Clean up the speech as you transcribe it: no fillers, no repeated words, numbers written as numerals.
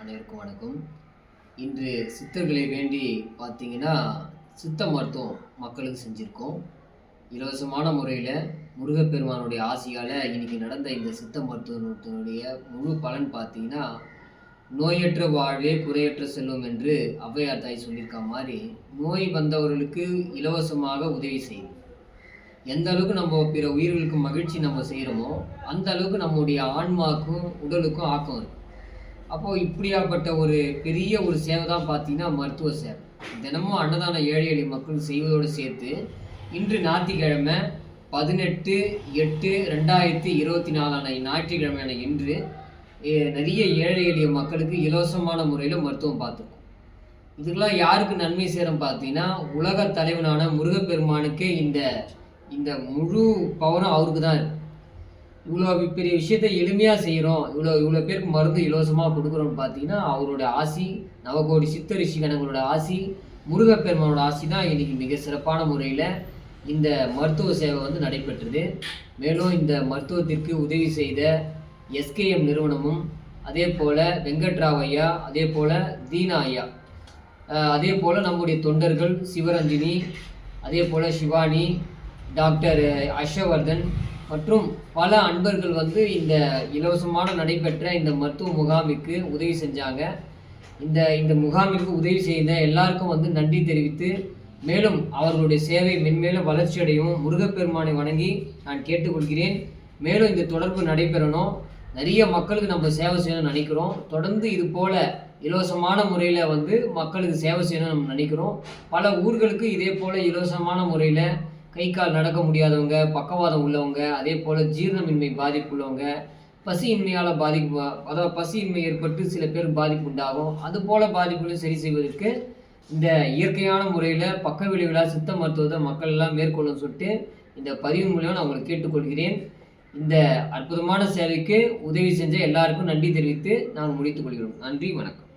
அனைவருக்கும் வணக்கம். இன்று சித்தர்களை வேண்டி பார்த்தீங்கன்னா சித்த மருத்துவம் மக்களுக்கு செஞ்சுருக்கோம். இலவசமான முறையில் முருகப்பெருமானுடைய ஆசியால் இன்றைக்கி நடந்த இந்த சித்த மருத்துவத்தினுடைய முழு பலன் பார்த்தீங்கன்னா, நோயற்ற வாழ்வே குறையற்ற செல்வம் என்று ஔவையார் தாய் சொல்லியிருக்க மாதிரி நோய் வந்தவர்களுக்கு இலவசமாக உதவி செய்யும். எந்த அளவுக்கு நம்ம பிற உயிர்களுக்கு மகிழ்ச்சி நம்ம செய்கிறோமோ அந்த அளவுக்கு நம்முடைய ஆன்மாவுக்கும் உடலுக்கும் ஆக்கம் இருக்கும். அப்போது இப்படியாப்பட்ட ஒரு பெரிய ஒரு சேவை தான் பார்த்தீங்கன்னா மருத்துவ சேவை. தினமும் அன்னதானம் ஏழை எளிய மக்கள் செய்வதோடு சேர்த்து இன்று ஞாயிற்றுக்கிழமை 18/8/2024 ஞாயிற்றுக்கிழமையான இன்று நிறைய ஏழை எளிய மக்களுக்கு இலவசமான முறையில் மருத்துவம் பார்த்துருக்கோம். இதுக்கெல்லாம் யாருக்கு நன்மை சேரும் பார்த்தீங்கன்னா, உலக தலைவனான முருகப்பெருமானுக்கே இந்த இந்த முழு பவரும் அவருக்கு தான் இருக்குது. இவ்வளோ பெரிய விஷயத்தை எளிமையாக செய்கிறோம், இவ்வளோ பேருக்கு மருந்து இலவசமாக கொடுக்குறோன்னு பார்த்தீங்கன்னா அவரோட ஆசி, நவகோடி சித்த ரிஷிகணங்களோட ஆசி, முருகப்பெருமானோட ஆசி தான் இன்றைக்கி மிக சிறப்பான முறையில் இந்த மருத்துவ சேவை நடைபெற்றது. மேலும் இந்த மருத்துவத்திற்கு உதவி செய்த எஸ்கேஎம் நிறுவனமும், அதே போல் வெங்கட்ராவ் ஐயா, அதே போல் தீனா ஐயா, அதே போல் நம்முடைய தொண்டர்கள் சிவரஞ்சினி, அதே போல் சிவானி, டாக்டர் ஹர்ஷவர்தன் மற்றும் பல அன்பர்கள் இந்த இலவசமான நடைபெற்ற இந்த மருத்துவ முகாமிற்கு உதவி செஞ்சாங்க. இந்த முகாமிற்கு உதவி செய்த எல்லாருக்கும் நன்றி தெரிவித்து, மேலும் அவர்களுடைய சேவை மென்மேலும் வளர்ச்சியடையும் முருகப்பெருமானை வணங்கி நான் கேட்டுக்கொள்கிறேன். மேலும் இந்த தொடர்பு நடைபெறணும். நிறைய மக்களுக்கு நம்ம சேவை செய்யணும்னு நினைக்கிறோம். தொடர்ந்து இது போல இலவசமான முறையில் மக்களுக்கு சேவை செய்யணும்னு நம்ம நினைக்கிறோம். பல ஊர்களுக்கு இதே போல் இலவசமான முறையில் கை கால் நடக்க முடியாதவங்க, பக்கவாதம் உள்ளவங்க, அதே போல் ஜீரணமின்மை பாதிப்பு உள்ளவங்க, பசியின்மையால் அதாவது பசியின்மை ஏற்பட்டு சில பேர் பாதிப்பு உண்டாகும். அதுபோல் பாதிப்புகளையும் சரி செய்வதற்கு இந்த இயற்கையான முறையில் பக்க விளைவுகளா சித்த மருத்துவத்தை மக்கள் எல்லாம் மேற்கொள்ளும் சொல்லிட்டு இந்த பதிவு மூலியம் நான் உங்களை கேட்டுக்கொள்கிறேன். இந்த அற்புதமான சேவைக்கு உதவி செஞ்ச எல்லாருக்கும் நன்றி தெரிவித்து நாங்கள் முடித்துக் கொள்கிறோம். நன்றி, வணக்கம்.